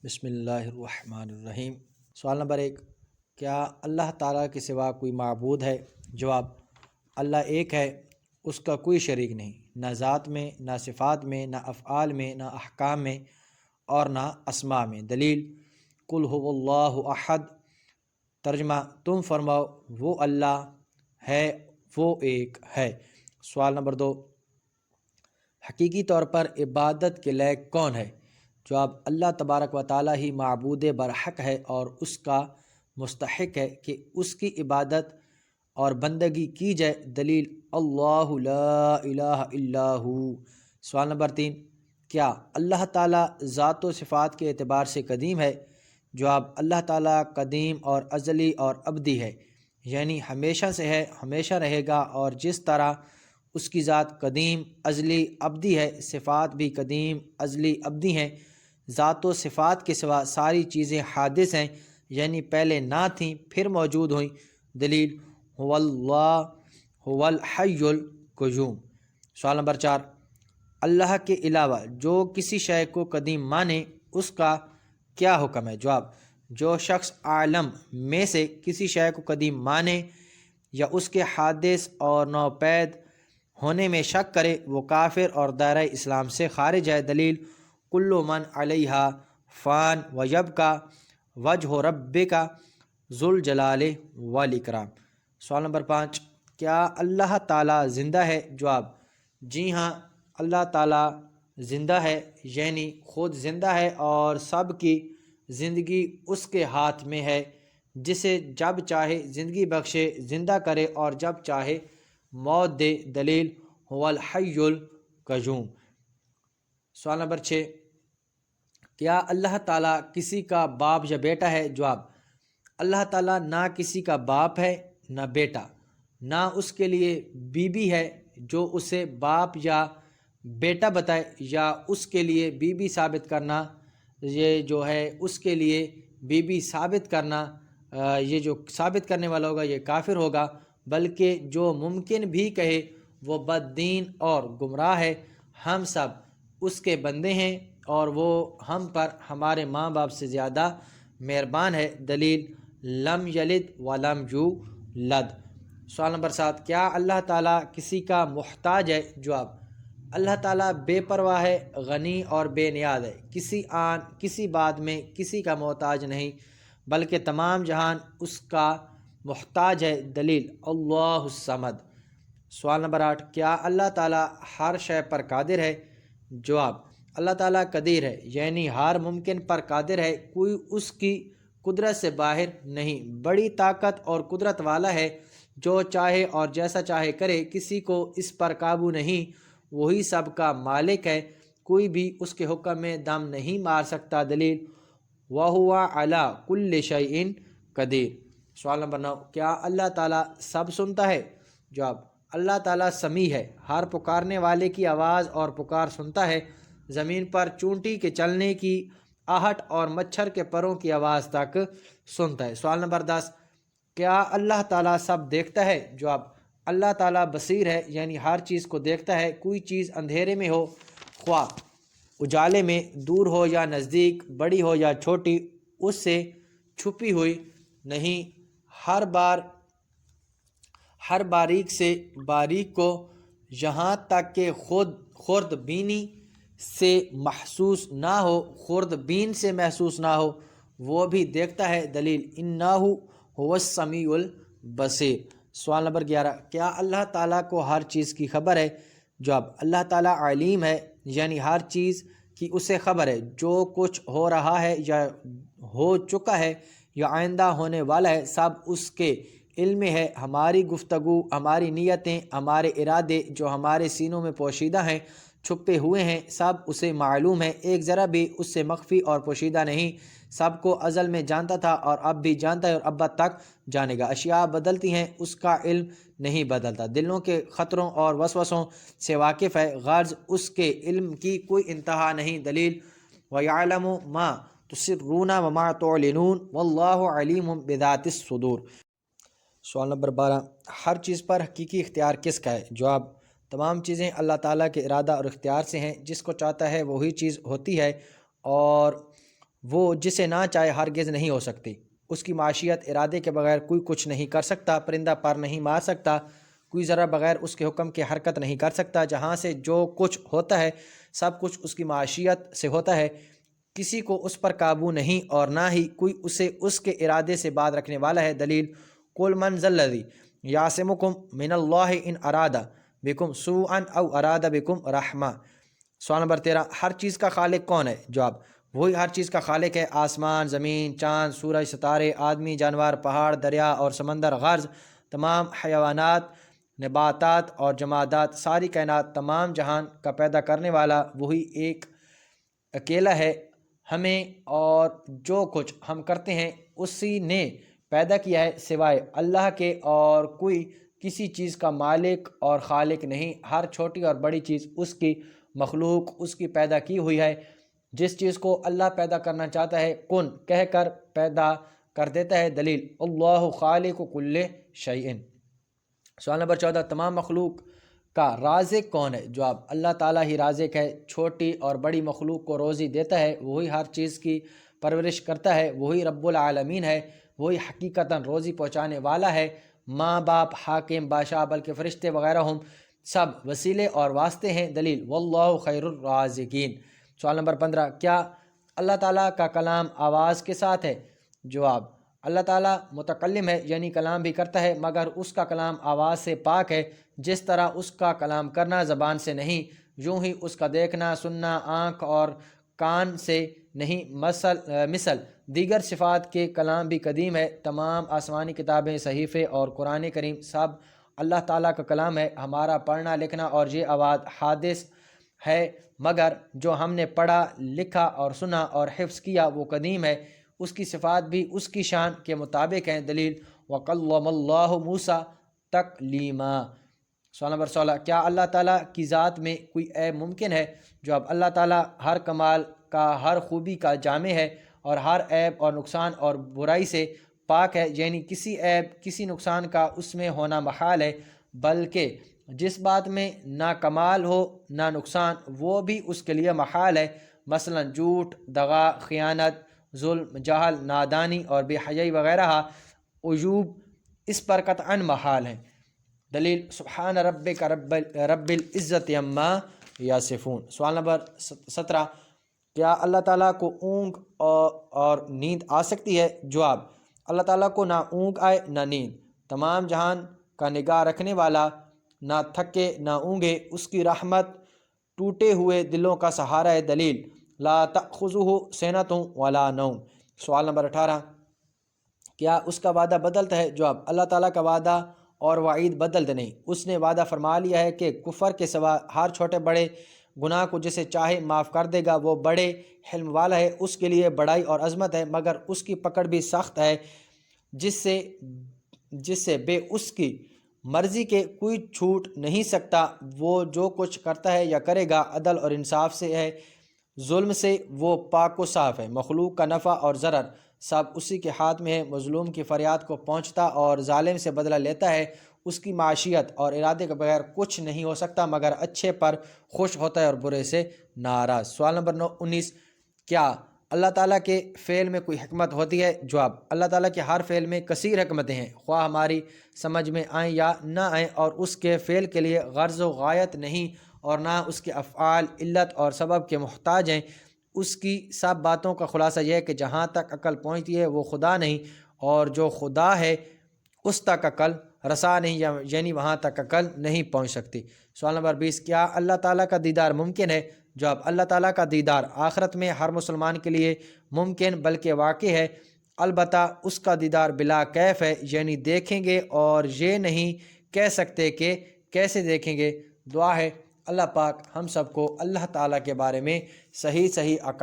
بسم اللہ الرحمن الرحیم۔ سوال نمبر 1، کیا اللہ تعالیٰ کے سوا کوئی معبود ہے؟ جواب، اللہ ایک ہے، اس کا کوئی شریک نہیں، نہ ذات میں، نہ صفات میں، نہ افعال میں، نہ احکام میں اور نہ اسماء میں۔ دلیل، قل هو اللہ احد۔ ترجمہ، تم فرماؤ وہ اللہ ہے، وہ ایک ہے۔ سوال نمبر 2، حقیقی طور پر عبادت کے لائق کون ہے؟ جواب، اللہ تبارک و تعالیٰ ہی معبود برحق ہے اور اس کا مستحق ہے کہ اس کی عبادت اور بندگی کی جائے۔ دلیل، اللہ لا الہ الا ہو۔ سوال نمبر 3، کیا اللہ تعالیٰ ذات و صفات کے اعتبار سے قدیم ہے؟ جواب، اللہ تعالیٰ قدیم اور ازلی اور ابدی ہے، یعنی ہمیشہ سے ہے، ہمیشہ رہے گا، اور جس طرح اس کی ذات قدیم، ازلی، ابدی ہے، صفات بھی قدیم، ازلی، ابدی ہیں۔ ذات و صفات کے سوا ساری چیزیں حادث ہیں، یعنی پہلے نہ تھیں پھر موجود ہوئیں۔ دلیل، هو اللہ هو الحی القیوم۔ سوال نمبر 4، اللہ کے علاوہ جو کسی شے کو قدیم مانے اس کا کیا حکم ہے؟ جواب، جو شخص عالم میں سے کسی شے کو قدیم مانے یا اس کے حادث اور نوپید ہونے میں شک کرے وہ کافر اور دائرہ اسلام سے خارج ہے۔ دلیل، کل من علیہا فان ویبقی وجہ ربک ذو الجلال والاکرام۔ سوال نمبر 5، کیا اللہ تعالیٰ زندہ ہے؟ جواب، جی ہاں، اللہ تعالیٰ زندہ ہے، یعنی خود زندہ ہے اور سب کی زندگی اس کے ہاتھ میں ہے، جسے جب چاہے زندگی بخشے، زندہ کرے، اور جب چاہے موت دے۔ دلیل، هو الحی القیوم۔ سوال نمبر 6، کیا اللہ تعالیٰ کسی کا باپ یا بیٹا ہے؟ جواب، اللہ تعالیٰ نہ کسی کا باپ ہے نہ بیٹا، نہ اس کے لیے بیوی ہے جو اسے باپ یا بیٹا بتائے، یا اس کے لیے بیوی ثابت کرنا، یہ جو ہے اس کے لیے بیوی ثابت کرنا، یہ جو ثابت کرنے والا ہوگا یہ کافر ہوگا، بلکہ جو ممکن بھی کہے وہ بد دین اور گمراہ ہے۔ ہم سب اس کے بندے ہیں اور وہ ہم پر ہمارے ماں باپ سے زیادہ مہربان ہے۔ دلیل، لم یلد ولم یولد۔ سوال نمبر 7، کیا اللہ تعالیٰ کسی کا محتاج ہے؟ جواب، اللہ تعالیٰ بے پرواہ ہے، غنی اور بے نیاز ہے، کسی آن کسی بات میں کسی کا محتاج نہیں، بلکہ تمام جہان اس کا محتاج ہے۔ دلیل، اللہ الصمد۔ سوال نمبر 8، کیا اللہ تعالیٰ ہر شے پر قادر ہے؟ جواب، اللہ تعالیٰ قدیر ہے، یعنی ہر ممکن پر قادر ہے، کوئی اس کی قدرت سے باہر نہیں، بڑی طاقت اور قدرت والا ہے، جو چاہے اور جیسا چاہے کرے، کسی کو اس پر قابو نہیں، وہی سب کا مالک ہے، کوئی بھی اس کے حکم میں دم نہیں مار سکتا۔ دلیل، وَهُوَ عَلَىٰ كُلِّ شَيْءٍ قدیر۔ سوال نمبر 9، کیا اللہ تعالیٰ سب سنتا ہے؟ جواب، اللہ تعالیٰ سمیع ہے، ہر پکارنے والے کی آواز اور پکار سنتا ہے، زمین پر چونٹی کے چلنے کی آہٹ اور مچھر کے پروں کی آواز تک سنتا ہے۔ سوال نمبر 10، کیا اللہ تعالیٰ سب دیکھتا ہے؟ جواب، اللہ تعالیٰ بصیر ہے، یعنی ہر چیز کو دیکھتا ہے، کوئی چیز اندھیرے میں ہو خواہ اجالے میں، دور ہو یا نزدیک، بڑی ہو یا چھوٹی، اس سے چھپی ہوئی نہیں، ہر باریک سے باریک کو، یہاں تک کہ خود خرد بینی سے محسوس نہ ہو، خرد بین سے محسوس نہ ہو، وہ بھی دیکھتا ہے۔ دلیل، انہ هو السمیع البصیر۔ سوال نمبر 11، کیا اللہ تعالیٰ کو ہر چیز کی خبر ہے؟ جواب، اللہ تعالیٰ علیم ہے، یعنی ہر چیز کی اسے خبر ہے، جو کچھ ہو رہا ہے یا ہو چکا ہے یا آئندہ ہونے والا ہے، سب اس کے علم میں ہے۔ ہماری گفتگو، ہماری نیتیں، ہمارے ارادے جو ہمارے سینوں میں پوشیدہ ہیں، چھپے ہوئے ہیں، سب اسے معلوم ہے، ایک ذرا بھی اس سے مخفی اور پوشیدہ نہیں، سب کو ازل میں جانتا تھا اور اب بھی جانتا ہے اور اب تک جانے گا۔ اشیاء بدلتی ہیں، اس کا علم نہیں بدلتا، دلوں کے خطروں اور وسوسوں سے واقف ہے، غرض اس کے علم کی کوئی انتہا نہیں۔ دلیل، وَيَعْلَمُ مَا تُسِرُّونَ وَمَا تُعْلِنُونَ وَاللَّهُ عَلِيمٌ بِذَاتِ الصُّدُورِ۔ سوال نمبر 12، ہر چیز پر حقیقی اختیار کس کا ہے؟ جواب، تمام چیزیں اللہ تعالیٰ کے ارادہ اور اختیار سے ہیں، جس کو چاہتا ہے وہی چیز ہوتی ہے، اور وہ وہ جسے نہ چاہے ہرگز نہیں ہو سکتی۔ اس کی معیشت ارادے کے بغیر کوئی کچھ نہیں کر سکتا، پرندہ پر نہیں مار سکتا، کوئی ذرہ بغیر اس کے حکم کے حرکت نہیں کر سکتا۔ جہاں سے جو کچھ ہوتا ہے سب کچھ اس کی معیشت سے ہوتا ہے، کسی کو اس پر قابو نہیں اور نہ ہی کوئی اسے اس کے ارادے سے باز رکھنے والا ہے۔ دلیل: قُلْ مَنْ ذَا الَّذِي يَعْصِمُكُم مِّنَ اللَّهِ إِنْ أَرَادَ بِكُمْ سُوءًا أَوْ أَرَادَ بِكُمْ رَحْمَةً۔ سوال نمبر 13، ہر چیز کا خالق کون ہے؟ جواب: وہی ہر چیز کا خالق ہے۔ آسمان، زمین، چاند، سورج، ستارے، آدمی، جانور، پہاڑ، دریا اور سمندر، غرض تمام حیوانات، نباتات اور جمادات، ساری کائنات، تمام جہان کا پیدا کرنے والا وہی ایک اکیلا ہے۔ ہمیں اور جو کچھ ہم کرتے ہیں اسی نے پیدا کیا ہے، سوائے اللہ کے اور کوئی کسی چیز کا مالک اور خالق نہیں۔ ہر چھوٹی اور بڑی چیز اس کی مخلوق، اس کی پیدا کی ہوئی ہے۔ جس چیز کو اللہ پیدا کرنا چاہتا ہے کن کہہ کر پیدا کر دیتا ہے۔ دلیل: اللہ خالق کل شیء۔ سوال نمبر 14، تمام مخلوق کا رازق کون ہے؟ جواب: اللہ تعالیٰ ہی رازق ہے، چھوٹی اور بڑی مخلوق کو روزی دیتا ہے، وہی ہر چیز کی پرورش کرتا ہے، وہی رب العالمین ہے، وہی حقیقتاً روزی پہنچانے والا ہے۔ ماں باپ، حاکم، بادشاہ، بلکہ فرشتے وغیرہ ہم سب وسیلے اور واسطے ہیں۔ دلیل: واللہ خیر الرازقین۔ سوال نمبر 15، کیا اللہ تعالیٰ کا کلام آواز کے ساتھ ہے؟ جواب: اللہ تعالیٰ متکلم ہے، یعنی کلام بھی کرتا ہے، مگر اس کا کلام آواز سے پاک ہے۔ جس طرح اس کا کلام کرنا زبان سے نہیں، یوں ہی اس کا دیکھنا سننا آنکھ اور کان سے نہیں۔ مثل دیگر صفات کے کلام بھی قدیم ہے۔ تمام آسمانی کتابیں، صحیفے اور قرآن کریم سب اللہ تعالیٰ کا کلام ہے۔ ہمارا پڑھنا لکھنا اور یہ آواز حادث ہے، مگر جو ہم نے پڑھا لکھا اور سنا اور حفظ کیا وہ قدیم ہے۔ اس کی صفات بھی اس کی شان کے مطابق ہیں۔ دلیل: وَكَلَّمَ اللَّهُ مُوسَىٰ تَكْلِيمًا۔ سوال نمبر 16، کیا اللہ تعالیٰ کی ذات میں کوئی عیب ممکن ہے؟ جواب: اللہ تعالیٰ ہر کمال کا، ہر خوبی کا جامع ہے اور ہر عیب اور نقصان اور برائی سے پاک ہے، یعنی کسی عیب کسی نقصان کا اس میں ہونا محال ہے، بلکہ جس بات میں نہ کمال ہو نہ نقصان وہ بھی اس کے لیے محال ہے۔ مثلا جھوٹ، دغا، خیانت، ظلم، جہل، نادانی اور بے حیائی وغیرہ عیوب اس پر قطعاً محال ہیں۔ دلیل: سبحان ربک رب العزت عما یصفون۔ سوال نمبر 17، کیا اللہ تعالیٰ کو اونگ اور نیند آ سکتی ہے؟ جواب: اللہ تعالیٰ کو نہ اونگ آئے نہ نیند۔ تمام جہان کا نگاہ رکھنے والا، نہ تھکے نہ اونگے، اس کی رحمت ٹوٹے ہوئے دلوں کا سہارا ہے۔ دلیل: لا تأخذہ سنۃ ولا نوم۔ سوال نمبر 18، کیا اس کا وعدہ بدلتا ہے؟ جواب: اللہ تعالیٰ کا وعدہ اور وعید بدلتے نہیں۔ اس نے وعدہ فرما لیا ہے کہ کفر کے سوا ہر چھوٹے بڑے گناہ کو جسے چاہے معاف کر دے گا، وہ بڑے حلم والا ہے، اس کے لیے بڑائی اور عظمت ہے، مگر اس کی پکڑ بھی سخت ہے، جس سے بے اس کی مرضی کے کوئی چھوٹ نہیں سکتا۔ وہ جو کچھ کرتا ہے یا کرے گا عدل اور انصاف سے ہے، ظلم سے وہ پاک و صاف ہے۔ مخلوق کا نفع اور ضرر سب اسی کے ہاتھ میں ہے، مظلوم کی فریاد کو پہنچتا اور ظالم سے بدلہ لیتا ہے۔ اس کی معیشت اور ارادے کے بغیر کچھ نہیں ہو سکتا، مگر اچھے پر خوش ہوتا ہے اور برے سے ناراض۔ سوال نمبر 19، کیا اللہ تعالیٰ کے فعل میں کوئی حکمت ہوتی ہے؟ جواب: اللہ تعالیٰ کے ہر فعل میں کثیر حکمتیں ہیں، خواہ ہماری سمجھ میں آئیں یا نہ آئیں، اور اس کے فعل کے لیے غرض و غایت نہیں، اور نہ اس کے افعال علت اور سبب کے محتاج ہیں۔ اس کی سب باتوں کا خلاصہ یہ ہے کہ جہاں تک عقل پہنچتی ہے وہ خدا نہیں، اور جو خدا ہے اس تک عقل رسا نہیں، یعنی وہاں تک عقل نہیں پہنچ سکتی۔ سوال نمبر 20، کیا اللہ تعالیٰ کا دیدار ممکن ہے؟ جواب: اللہ تعالیٰ کا دیدار آخرت میں ہر مسلمان کے لیے ممکن بلکہ واقع ہے، البتہ اس کا دیدار بلا کیف ہے، یعنی دیکھیں گے اور یہ نہیں کہہ سکتے کہ کیسے دیکھیں گے۔ دعا ہے اللہ پاک ہم سب کو اللہ تعالیٰ کے بارے میں صحیح عقائد